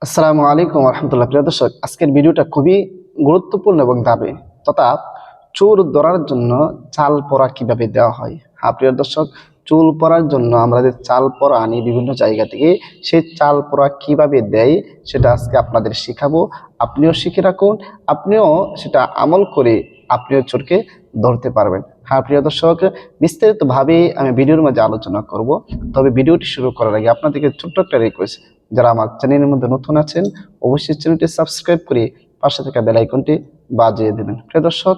আসসালামু আলাইকুম রহমতুল্লাহ। প্রিয় দর্শক, আজকের ভিডিওটা খুবই গুরুত্বপূর্ণ এবং দাবি তথা চোর ধরার জন্য চাল পরা কিভাবে দেওয়া হয়। হ্যাঁ প্রিয় দর্শক, চুল পরার জন্য আমরা যে চাল পরা আনি বিভিন্ন জায়গা থেকে, সেই চাল পরা কিভাবে দেয় সেটা আজকে আপনাদের শিখাবো। আপনিও শিখে রাখুন, আপনিও সেটা আমল করে আপনিও চোরকে ধরতে পারবেন। হ্যাঁ প্রিয় দর্শক, বিস্তারিতভাবে আমি ভিডিওর মাঝে আলোচনা করব। তবে ভিডিওটি শুরু করার আগে আপনাদেরকে ছোট্ট একটা রিকোয়েস্ট, যারা আমার চ্যানেলের মধ্যে নতুন আছেন অবশ্যই চ্যানেলটি সাবস্ক্রাইব করে পাশে থাকা বেল আইকনটি বাজিয়ে দেবেন। প্রিয় দর্শক,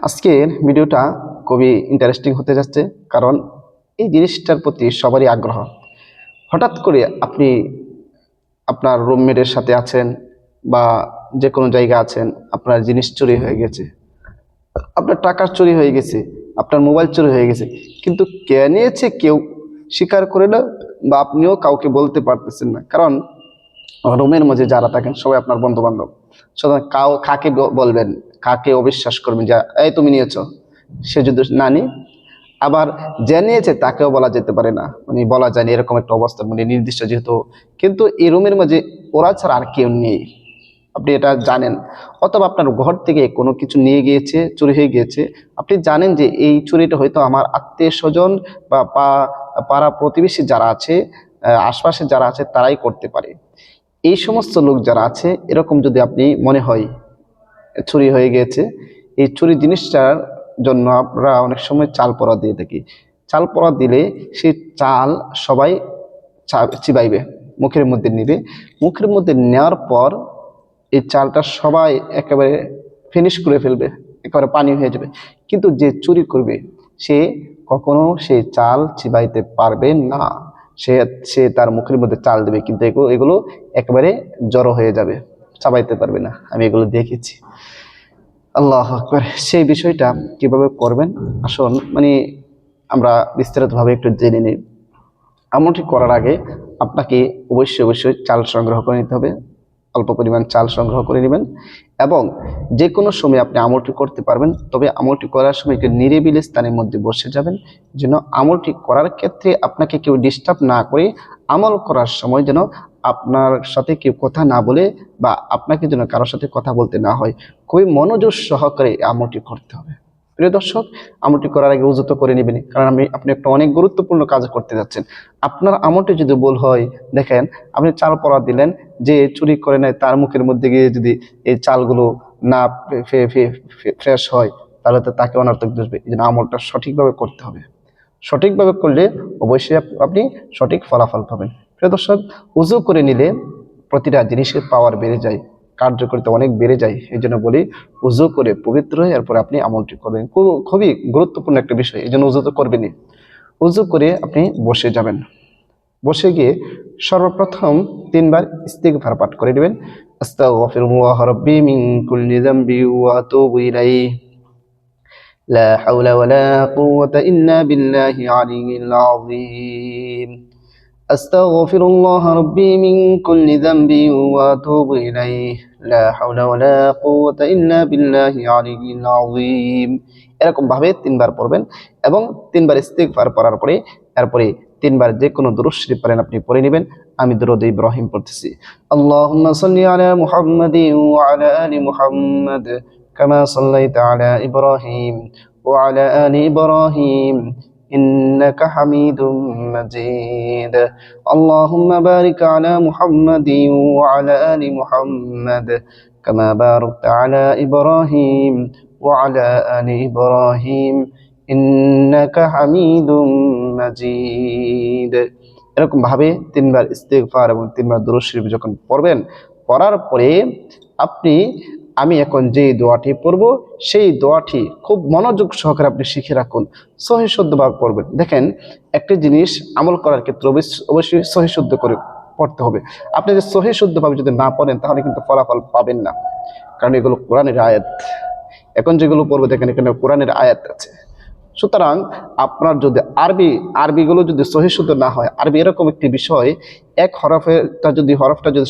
আজকের ভিডিওটা খুবই ইন্টারেস্টিং হতে যাচ্ছে, কারণ এই জিনিসটার প্রতি সবারই আগ্রহ। হঠাৎ করে আপনি আপনার রুমমেটের সাথে আছেন বা যে কোনো জায়গা আছেন, আপনার জিনিস চুরি হয়ে গেছে, আপনার টাকার চুরি হয়ে গেছে, আপনার মোবাইল চুরি হয়ে গেছে, কিন্তু কে নিয়েছে কেউ স্বীকার করে না বা আপনিও কাউকে বলতে পারতেছেন না। কারণ রুমের মধ্যে যারা থাকেন সবাই আপনার বন্ধু বান্ধব, সুতরাং কাকে বলবেন, কাকে অবিশ্বাস করবেন যে এই তুমি নিয়েছ। সে যদি না নিয়ে, আবার যে নিয়েছে তাকেও বলা যেতে পারে না, মানে বলা যায়নি এরকম একটা অবস্থা, মানে নির্দিষ্ট যেহেতু। কিন্তু এই রুমের মাঝে ওরা ছাড়া আর কেউ নেই, আপনি এটা জানেন। অথবা আপনার ঘর থেকে কোনো কিছু নিয়ে গিয়েছে, চুরি হয়ে গিয়েছে, আপনি জানেন যে এই চুরিটা হয়তো আমার আত্মীয় স্বজন বা পাড়া প্রতিবেশী যারা আছে, আশপাশে যারা আছে তারাই করতে পারে। এই সমস্ত লোক যারা আছে, এরকম যদি আপনি মনে হয় চুরি হয়ে গিয়েছে, এই চুরি জিনিসটার জন্য আমরা অনেক সময় চাল পরা দিয়ে থাকি। চাল পরা দিলে সেই চাল সবাই চিবাইবে, মুখের মধ্যে নিবে। মুখের মধ্যে নেওয়ার পর এই চালটা সবাই একেবারে ফিনিশ করে ফেলবে, একেবারে পানি হয়ে যাবে। কিন্তু যে চুরি করবে সে কখনো সেই চাল চিবাইতে পারবে না। সে সে তার মুখের মধ্যে চাল দেবে, কিন্তু এগুলো একেবারে জড়ো হয়ে যাবে, চাবাইতে পারবে না। আমি এগুলো দেখেছি। আল্লাহ আকবার। সেই বিষয়টা কিভাবে করবেন আসুন, মানে আমরা বিস্তারিতভাবে একটু জেনে নিই। এমনটি করার আগে আপনাকে অবশ্যই চাল সংগ্রহ করে নিতে হবে। অল্প পরিমাণ চাল সংগ্রহ করে নেবেন এবং যে কোনো সময় আপনি আমলটি করতে পারবেন। তবে আমলটি করার সময় একটু নিরিবিলি স্থানের মধ্যে বসে যাবেন, যেন আমলটি করার ক্ষেত্রে আপনাকে কেউ ডিস্টার্ব না করে, আমল করার সময় যেন আপনার সাথে কেউ কথা না বলে বা আপনাকে যেন কারোর সাথে কথা বলতে না হয়। খুবই মনোযোগ সহকারে আমলটি করতে হবে। প্রিয় দর্শক, আমলটি করার আগে উযু তো করে নেবেন, কারণ আপনি একটা অনেক গুরুত্বপূর্ণ কাজ করতে যাচ্ছেন। আপনার আমলটি যদি ভুল হয়, দেখেন আপনি চাল পরা দিলেন, যে চুরি করে নেয় তার মুখের মধ্যে গিয়ে যদি এই চালগুলো না ফ্রেশ হয়, তাহলে তো তাকে অনর্থক বুঝবে। এই জন্য আমলটা সঠিকভাবে করতে হবে। সঠিকভাবে করলে অবশ্যই আপনি সঠিক ফলাফল পাবেন। প্রিয় দর্শক, উযু করে নিলে প্রতিটা জিনিসের পাওয়ার বেড়ে যায়, কার্যকারিতা অনেক বেড়ে যায়। এই জন্য বলি, উযু করে পবিত্র হয়ে এরপরে আপনি আমলটি করবেন। খুবই গুরুত্বপূর্ণ একটা বিষয়, এই জন্য উযু তো করবেনই। উযু করে আপনি বসে যাবেন। বসে গিয়ে সর্বপ্রথম 3 বার ইস্তিগফার পাঠ করে নেবেন। আস্তাগফিরুল্লাহ রাব্বি মিন কুল্লি যামবি ওয়া আতুবু ইলাইহি, লা হাওলা ওয়ালা কুওয়াতা ইল্লা বিল্লাহি আলিয়্যিল আযীম। আস্তাগফিরুল্লাহ রাব্বি মিন কুল্লি যামবি ওয়া আতুবু ইলাইহি, লা হাওলা ওয়ালা কুওয়াতা ইল্লা বিল্লাহি আলিয়্যিল আযীম। এরকম ভাবে 3 বার পড়বেন এবং 3 বার ইস্তিগফার পড়ার পরে এরপরে 3 বার যে কোনো দুরূদ শরীফ পড়েন আপনি পড়ে নেবেন। আমি দুরূদ ইব্রাহিম পড়তেছি। আল্লাহুম্মা সাল্লি আলা মুহাম্মাদিন ওয়া আলা আলি মুহাম্মাদ কামা সাল্লাইতা আলা ইব্রাহিম ওয়া আলা আলি ইব্রাহিম ইন্নাকা হামিদুম মাজিদ। আল্লাহুম্মা বারিক আলা মুহাম্মাদিন ওয়া আলা আলি মুহাম্মাদ কামা বারাকতা আলা ইব্রাহিম ওয়া আলা আলি ইব্রাহিম ইন্নাকা হামিদুম মাজিদ। এরকম ভাবে 3 বার ইস্তিগফার এবং 3 বার দুরূদ শরীফ যখন পড়বেন, পড়ার পরে আপনি আমি এখন যে দোয়াটি পড়ব সেই দোয়াটি খুব মনোযোগ সহকারে আপনি শিখে রাখুন, সহি শুদ্ধভাবে পড়বেন। দেখেন, একটা জিনিস আমল করার ক্ষেত্রে অবশ্যই সহি শুদ্ধ করে পড়তে হবে। আপনি যদি সহি শুদ্ধভাবে যদি না পড়েন তাহলে কিন্তু ফলাফল পাবেন না, কারণ এগুলো কোরআনের আয়াত। এখন যেগুলো পড়বে দেখেন এখানে কোরআনের আয়াত আছে। সুতরাং আপনার যদি আরবিগুলো যদি সহি শুদ্ধ না হয়, আরবি এরকম একটি বিষয়, এক হরফটা যদি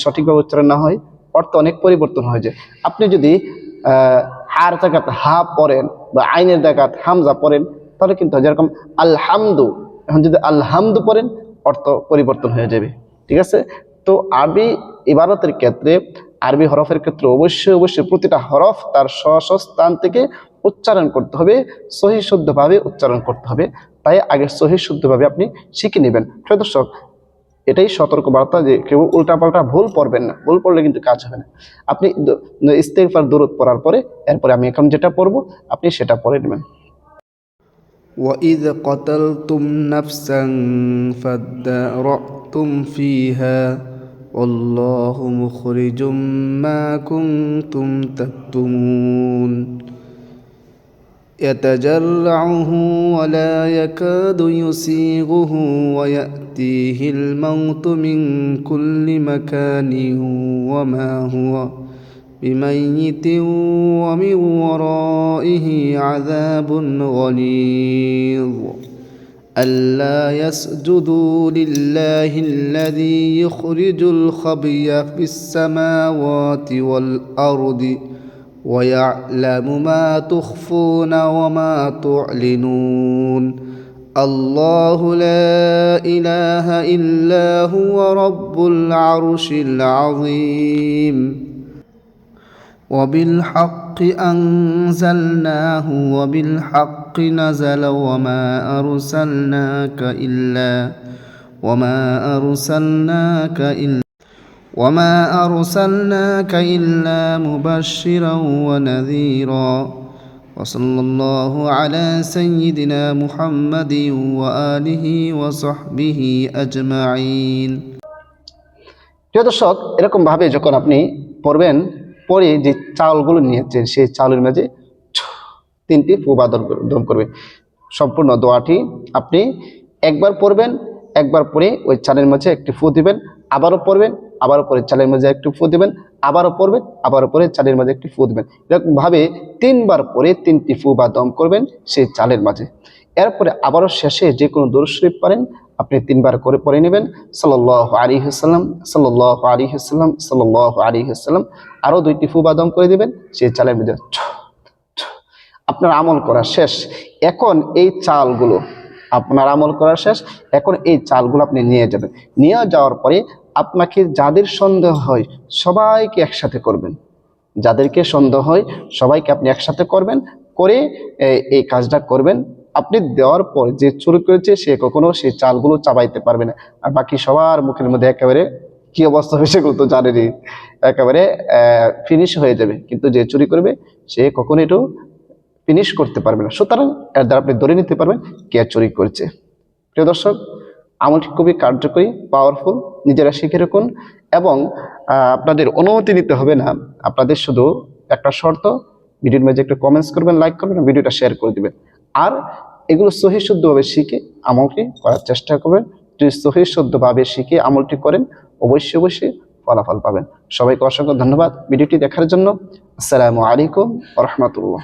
সঠিকভাবে উচ্চারণ না হয়, অর্থ অনেক পরিবর্তন হয়ে যায়। আপনি যদি হার জায়গাত হা পড়েন বা আইনের জায়গাত হামজা পড়েন, তাহলে কিন্তু যেরকম আলহামদু, এখন যদি আলহামদু পড়েন অর্থ পরিবর্তন হয়ে যাবে। ঠিক আছে। তো আরবি ইবারতের ক্ষেত্রে, আরবি হরফের ক্ষেত্রে অবশ্যই প্রতিটা হরফ তার স্ব স্থান থেকে উচ্চারণ করতে হবে, সহি শুদ্ধভাবে উচ্চারণ করতে হবে। তাই আগে সহি শুদ্ধভাবে আপনি শিখে নেবেন। প্রিয় দর্শক, এটাই সতর্কবার্তা যে কেউ উল্টাপাল্টা ভুল পড়বেন না, ভুল পড়লে কিন্তু কাজ হবে না। আপনি ইস্তেগফার দরুদ পড়ার পরে এরপরে আমি এখন যেটা পড়বো আপনি সেটা পড়ে নেবেন। وإذ قتلتم نفسا فادارأتم فيها والله مخرج ما كنتم تكتمون يتجرعه ولا يكاد يسيغه ويأتيه الموت من كل مكان وما هو بميت ومن ورائه عذاب غليظ ألا يسجدوا لله الذي يخرج الخبي في السماوات والأرض ويعلم ما تخفون وما تعلنون الله لا إله إلا هو رب العرش العظيم وبالحق أنزلناه وبالحق نزل وما أرسلناك إلا مبشرا ونذيرا وصلى الله على سيدنا محمد وآله وصحبه أجمعين প্রিয় দর্শক, এরকম ভাবে যখন আপনি পড়বেন, পরে যে চাউলগুলো নিয়েছেন সেই চাউলের মাঝে 3টি ফু বা দম করবে। সম্পূর্ণ দোয়াটি আপনি একবার পড়বেন, একবার পরে ওই চালের মাঝে একটি ফু দিবেন, আবারও পড়বেন, আবারও পরে চালের মাঝে একটু ফু দিবেন, আবারও পড়বেন, আবারও পরে চালের মাঝে একটি ফু দিবেন। এরকমভাবে 3বার পরে 3টি ফু বা দম করবেন সেই চালের মাঝে। এরপরে আবারও শেষে যে কোনো দরুদ শরীফ পারেন আপনি 3বার করে পড়ে নেবেন, সাল্লাল্লাহু আলাইহি ওয়াসাল্লাম, সাল্লাল্লাহু আলাইহি ওয়াসাল্লাম, সাল্লাল্লাহু আলাইহি ওয়াসাল্লাম। আরও 2টি ফু বা দম করে দিবেন সেই চালের মধ্যে। আপনার আমল করা শেষ। এখন এই চালগুলো আপনার আমল করা শেষ। এখন এই চালগুলো আপনি নিয়ে যাবেন। নিয়ে যাওয়ার পরে আপনাকে যাদের সন্দেহ হয় সবাইকে একসাথে করবেন। যাদেরকে সন্দেহ হয় সবাইকে আপনি একসাথে করবেন, করে এই কাজটা করবেন। আপনি দেওয়ার পর যে চুরি করেছে সে কখনো সেই চালগুলো চাবাইতে পারবে না। আর বাকি সবার মুখের মধ্যে একেবারে কি অবস্থা হবে সেগুলো তো জানেনই, একেবারে ফিনিশ হয়ে যাবে। কিন্তু যে চুরি করবে সে কখনো একটু ফিনিশ করতে পারবে না। সুতরাং এর দ্বারা আপনি ধরে নিতে পারবেন কে চুরি করেছে। প্রিয় দর্শক, আমলটি খুবই কার্যকরী, পাওয়ারফুল। নিজেরা শিখে রাখুন এবং আপনাদের অনুমতি নিতে হবে না। আপনাদের শুধু একটা শর্ত, ভিডিওর মাঝে একটা কমেন্টস করবেন, লাইক করবেন, ভিডিওটা শেয়ার করে দিবেন। আর এগুলো সহি শুদ্ধভাবে শিখে আমলটি করার চেষ্টা করবেন। যদি সহি শুদ্ধভাবে শিখে আমলটি করেন অবশ্যই ফলাফল পাবেন। সবাইকে অসংখ্য ধন্যবাদ ভিডিওটি দেখার জন্য। আসসালামু আলাইকুম ওয়া রাহমাতুল্লাহ।